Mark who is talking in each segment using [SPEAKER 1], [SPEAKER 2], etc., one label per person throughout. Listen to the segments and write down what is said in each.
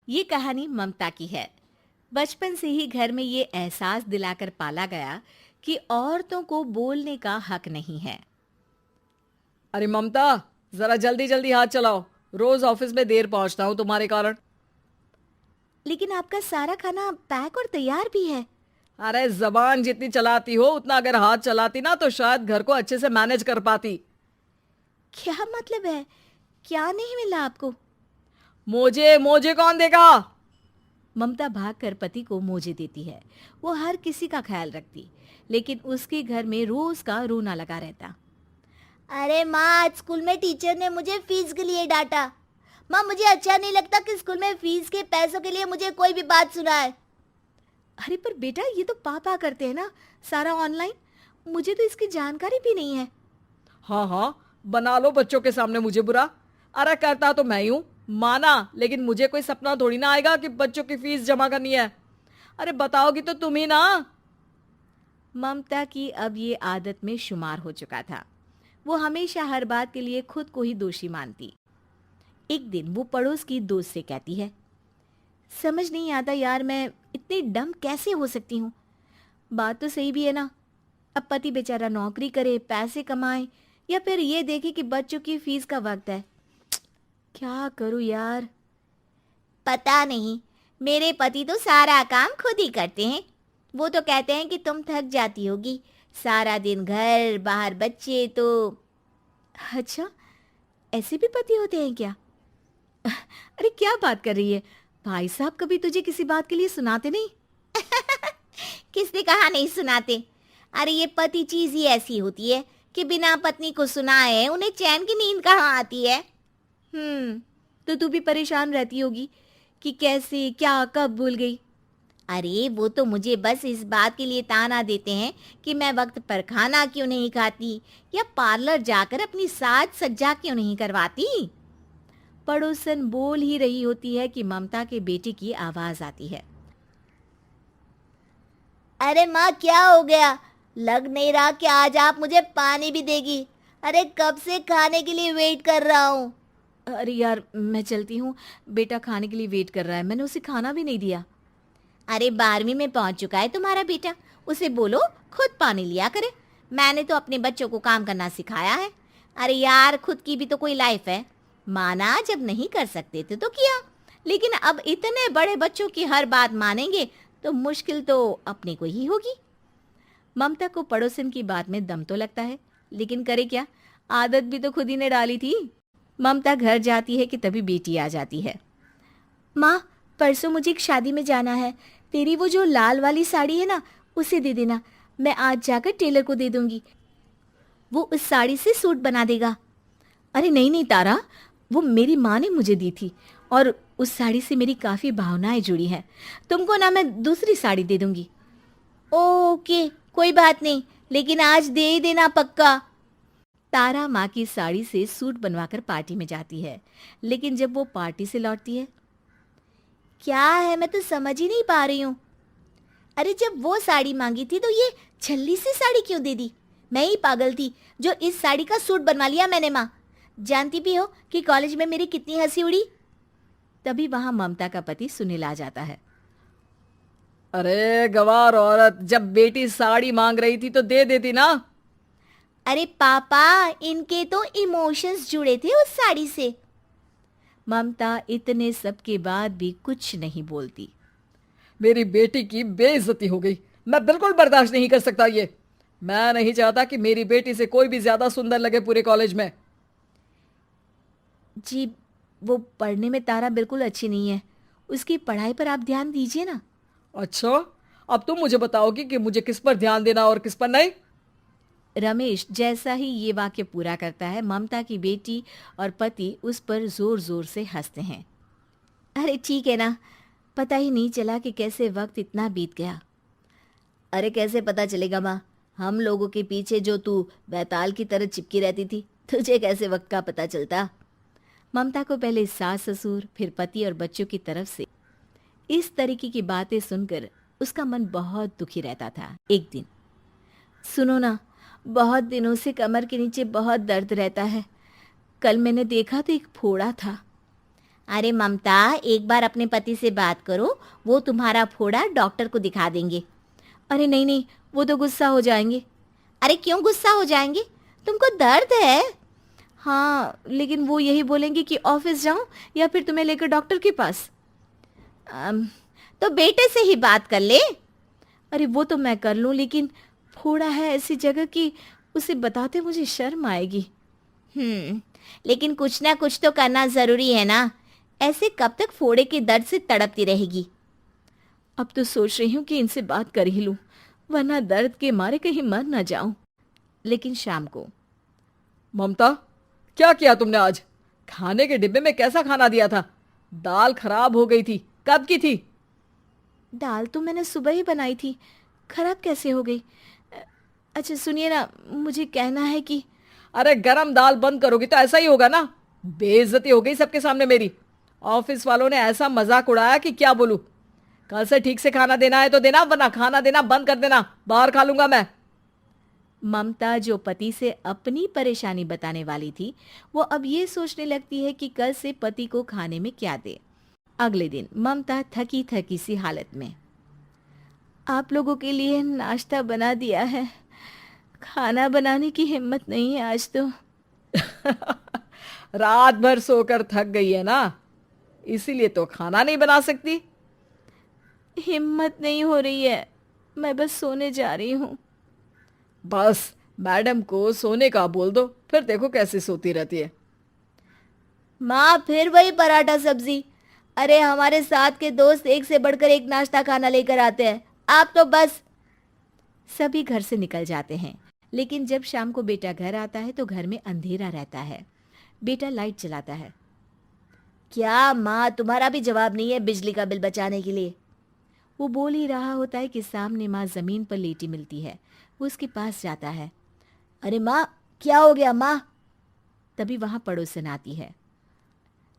[SPEAKER 1] ये कहानी ममता की है। बचपन से ही घर में ये एहसास दिलाकर पाला गया कि औरतों को बोलने का हक नहीं है।
[SPEAKER 2] अरे ममता, जरा जल्दी जल्दी हाथ चलाओ। रोज ऑफिस में देर पहुंचता हूँ तुम्हारे कारण।
[SPEAKER 1] लेकिन आपका सारा खाना पैक और तैयार भी है।
[SPEAKER 2] अरे जबान जितनी चलाती हो उतना अगर हाथ चलाती ना तो शायद घर को अच्छे से मैनेज कर पाती।
[SPEAKER 1] क्या मतलब है? क्या नहीं मिला आपको?
[SPEAKER 2] मोजे मोजे कौन देगा?
[SPEAKER 1] ममता भागकर पति को मोजे देती है। वो हर किसी का ख्याल रखती, लेकिन उसके घर में रोज का रोना लगा रहता।
[SPEAKER 3] अरे माँ, आज स्कूल में टीचर ने मुझे फीस के लिए डांटा। माँ, मुझे अच्छा नहीं लगता कि स्कूल में फीस के पैसों के लिए मुझे कोई भी बात सुनाए।
[SPEAKER 1] अरे पर बेटा, ये तो पापा करते हैं ना, सारा ऑनलाइन। मुझे तो इसकी जानकारी भी नहीं है।
[SPEAKER 2] हाँ हाँ, बना लो बच्चों के सामने मुझे बुरा। अरे करता तो मैं ही हूँ, माना, लेकिन मुझे कोई सपना थोड़ी ना आएगा कि बच्चों की फीस जमा करनी है। अरे बताओगी तो तुम ही ना।
[SPEAKER 1] ममता की अब ये आदत में शुमार हो चुका था। वो हमेशा हर बात के लिए खुद को ही दोषी मानती। एक दिन वो पड़ोस की दोस्त से कहती है, समझ नहीं आता यार, मैं इतनी डम कैसे हो सकती हूँ। बात तो सही भी है ना। अब पति बेचारा नौकरी करे, पैसे कमाए, या फिर ये देखे कि बच्चों की फीस का वक्त है। क्या करूँ यार।
[SPEAKER 3] पता नहीं, मेरे पति तो सारा काम खुद ही करते हैं। वो तो कहते हैं कि तुम थक जाती होगी, सारा दिन घर बाहर बच्चे तो।
[SPEAKER 1] अच्छा, ऐसे भी पति होते हैं क्या? अरे क्या बात कर रही है? भाई साहब कभी तुझे किसी बात के लिए सुनाते नहीं?
[SPEAKER 3] किसने कहा नहीं सुनाते? अरे ये पति चीज ही ऐसी होती है कि बिना पत्नी को सुनाए उन्हें चैन की नींद कहाँ आती है।
[SPEAKER 1] तो तू भी परेशान रहती होगी कि कैसे, क्या, कब भूल गई।
[SPEAKER 3] अरे वो तो मुझे बस इस बात के लिए ताना देते हैं कि मैं वक्त पर खाना क्यों नहीं खाती या पार्लर जाकर अपनी साज सज्जा क्यों नहीं करवाती।
[SPEAKER 1] पड़ोसन बोल ही रही होती है कि ममता के बेटे की आवाज आती है।
[SPEAKER 3] अरे माँ, क्या हो गया? लग नहीं रहा कि आज आप मुझे पानी भी देगी। अरे कब से खाने के लिए वेट कर रहा हूँ।
[SPEAKER 1] अरे यार, मैं चलती हूँ। बेटा खाने के लिए वेट कर रहा है, मैंने उसे खाना भी नहीं दिया।
[SPEAKER 3] अरे 12वीं में पहुंच चुका है तुम्हारा बेटा, उसे बोलो खुद पानी लिया करे। मैंने तो अपने बच्चों को काम करना सिखाया है। अरे यार, खुद की भी तो कोई लाइफ है। माना जब नहीं कर सकते थे तो किया, लेकिन अब इतने बड़े बच्चों की हर बात मानेंगे तो मुश्किल तो अपने को ही होगी।
[SPEAKER 1] ममता को पड़ोसन की बात में दम तो लगता है, लेकिन करे क्या, आदत भी तो खुद ही ने डाली थी। ममता घर जाती है कि तभी बेटी आ जाती है। माँ, परसों मुझे एक शादी में जाना है। तेरी वो जो लाल वाली साड़ी है ना, उसे दे देना। मैं आज जाकर टेलर को दे दूंगी, वो उस साड़ी से सूट बना देगा। अरे नहीं नहीं तारा, वो मेरी माँ ने मुझे दी थी और उस साड़ी से मेरी काफ़ी भावनाएं जुड़ी हैं। तुमको ना मैं दूसरी साड़ी दे दूंगी।
[SPEAKER 3] ओके, कोई बात नहीं, लेकिन आज दे ही देना पक्का।
[SPEAKER 1] तारा माँ की साड़ी से सूट बनवाकर पार्टी में जाती है, लेकिन जब वो पार्टी से लौटती है,
[SPEAKER 3] क्या है, मैं तो समझ ही नहीं पा रही हूँ। अरे जब वो साड़ी मांगी थी तो ये छल्ली सी साड़ी क्यों दे दी? मैं ही पागल थी जो इस साड़ी का सूट बनवा लिया मैंने। माँ, जानती भी हो कि कॉलेज में मेरी कितनी हंसी उड़ी।
[SPEAKER 1] तभी वहां ममता का पति सुनील आ जाता है।
[SPEAKER 2] अरे गवार औरत, जब बेटी साड़ी मांग रही थी तो दे देती ना।
[SPEAKER 3] अरे पापा, इनके तो इमोशंस जुड़े थे उस साड़ी से।
[SPEAKER 1] ममता इतने सब के बाद भी कुछ नहीं बोलती।
[SPEAKER 2] मेरी बेटी की बेइज्जती हो गई। मैं बिल्कुल बर्दाश्त नहीं कर सकता ये। मैं नहीं चाहता कि मेरी बेटी से कोई भी ज्यादा सुंदर लगे पूरे कॉलेज में।
[SPEAKER 1] जी, वो पढ़ने में तारा बिल्कुल अच्छी नहीं है, उसकी पढ़ाई पर आप ध्यान दीजिए ना।
[SPEAKER 2] अच्छा, अब तुम मुझे बताओगी कि मुझे किस पर ध्यान देना और किस पर नहीं।
[SPEAKER 1] रमेश जैसा ही ये वाक्य पूरा करता है, ममता की बेटी और पति उस पर जोर जोर से हंसते हैं। अरे ठीक है ना, पता ही नहीं चला कि कैसे वक्त इतना बीत गया।
[SPEAKER 3] अरे कैसे पता चलेगा माँ, हम लोगों के पीछे जो तू बैताल की तरह चिपकी रहती थी, तुझे कैसे वक्त का पता चलता?
[SPEAKER 1] ममता को पहले सास ससुर, फिर पति और बच्चों की तरफ से इस तरीके की बातें सुनकर उसका मन बहुत दुखी रहता था। एक दिन, सुनो ना, बहुत दिनों से कमर के नीचे बहुत दर्द रहता है। कल मैंने देखा तो एक फोड़ा था।
[SPEAKER 3] अरे ममता, एक बार अपने पति से बात करो, वो तुम्हारा फोड़ा डॉक्टर को दिखा देंगे।
[SPEAKER 1] अरे नहीं नहीं, वो तो गुस्सा हो जाएंगे।
[SPEAKER 3] अरे क्यों गुस्सा हो जाएंगे? तुमको दर्द है?
[SPEAKER 1] हाँ, लेकिन वो यही बोलेंगे कि ऑफिस जाऊं या फिर तुम्हें लेकर डॉक्टर के पास।
[SPEAKER 3] तो बेटे से ही बात कर ले।
[SPEAKER 1] अरे वो तो मैं कर लूं, लेकिन फोड़ा है ऐसी जगह कि उसे बताते मुझे शर्म आएगी।
[SPEAKER 3] लेकिन कुछ ना कुछ तो करना जरूरी है ना। ऐसे कब तक फोड़े के दर्द से तड़पती रहेगी?
[SPEAKER 1] अब तो सोच रही हूँ कि इनसे बात कर ही लूं, वरना दर्द के मारे कहीं मर ना जाऊं। लेकिन शाम को,
[SPEAKER 2] ममता, क्या किया तुमने आज? खाने के डिब्बे में कैसा खाना दिया था? दाल खराब हो गई थी। कब की थी?
[SPEAKER 1] दाल तो मैंने सुबह ही बनाई थी, खराब कैसे हो गई? अच्छा सुनिए ना, मुझे कहना है कि
[SPEAKER 2] अरे गरम दाल बंद करोगी तो ऐसा ही होगा ना। बेइज्जती हो गई सबके सामने मेरी। ऑफिस वालों ने ऐसा मजाक उड़ाया कि क्या बोलूं। कल से ठीक से खाना देना है तो देना, वरना खाना देना बंद कर देना। बाहर खा लूंगा मैं।
[SPEAKER 1] ममता, जो पति से अपनी परेशानी बताने वाली थी, वो अब ये सोचने लगती है कि कल से पति को खाने में क्या दे। अगले दिन ममता थकी थकी सी हालत में, आप लोगों के लिए नाश्ता बना दिया है, खाना बनाने की हिम्मत नहीं है आज तो।
[SPEAKER 2] रात भर सोकर थक गई है ना, इसीलिए तो खाना नहीं बना सकती।
[SPEAKER 1] हिम्मत नहीं हो रही है, मैं बस सोने जा रही हूँ।
[SPEAKER 2] बस मैडम को सोने का बोल दो, फिर देखो कैसे सोती रहती है।
[SPEAKER 3] माँ, फिर वही पराठा सब्जी। अरे हमारे साथ के दोस्त एक से बढ़कर एक नाश्ता खाना लेकर आते हैं, आप तो बस।
[SPEAKER 1] सभी घर से निकल जाते हैं, लेकिन जब शाम को बेटा घर आता है तो घर में अंधेरा रहता है। बेटा लाइट चलाता है।
[SPEAKER 3] क्या माँ, तुम्हारा भी जवाब नहीं है बिजली का बिल बचाने के लिए?
[SPEAKER 1] वो बोल ही रहा होता है कि सामने माँ जमीन पर लेटी मिलती है। वो उसके पास जाता है।
[SPEAKER 3] अरे माँ, क्या हो गया माँ?
[SPEAKER 1] तभी वहां पड़ोसन आती है।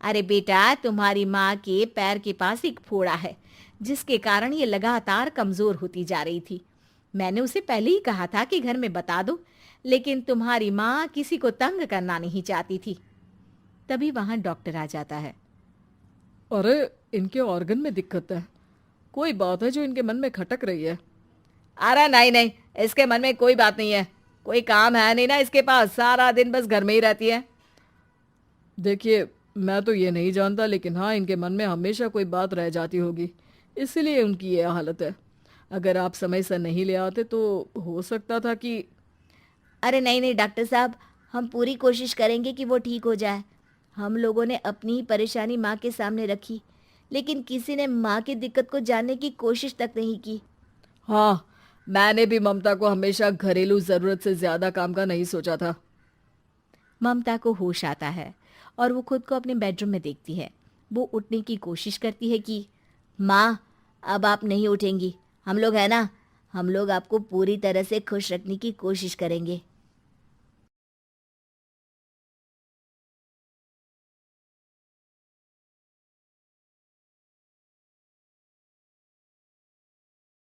[SPEAKER 3] अरे बेटा, तुम्हारी माँ के पैर के पास एक फोड़ा है,
[SPEAKER 1] जिसके कारण ये लगातार कमजोर होती जा रही थी। मैंने उसे पहले ही कहा था कि घर में बता दो, लेकिन तुम्हारी माँ किसी को तंग करना नहीं चाहती थी। तभी वहां डॉक्टर आ जाता है।
[SPEAKER 2] अरे इनके ऑर्गन में दिक्कत है, कोई बात है जो इनके मन में खटक रही है। अरे नहीं नहीं, इसके मन में कोई बात नहीं है। कोई काम है नहीं ना इसके पास, सारा दिन बस घर में ही रहती है। देखिए, मैं तो ये नहीं जानता, लेकिन हाँ, इनके मन में हमेशा कोई बात रह जाती होगी, इसीलिए उनकी ये हालत है। अगर आप समय से नहीं ले आते तो हो सकता था कि।
[SPEAKER 3] अरे नहीं नहीं डॉक्टर साहब, हम पूरी कोशिश करेंगे कि वो ठीक हो जाए। हम लोगों ने अपनी ही परेशानी माँ के सामने रखी, लेकिन किसी ने माँ की दिक्कत को जानने की कोशिश तक नहीं की।
[SPEAKER 2] हाँ, मैंने भी ममता को हमेशा घरेलू जरूरत से ज्यादा काम का नहीं सोचा था।
[SPEAKER 1] ममता को होश आता है और वो खुद को अपने बेडरूम में देखती है। वो उठने की कोशिश करती है कि
[SPEAKER 3] माँ, अब आप नहीं उठेंगी। हम लोग है ना, हम लोग आपको पूरी तरह से खुश रखने की कोशिश करेंगे।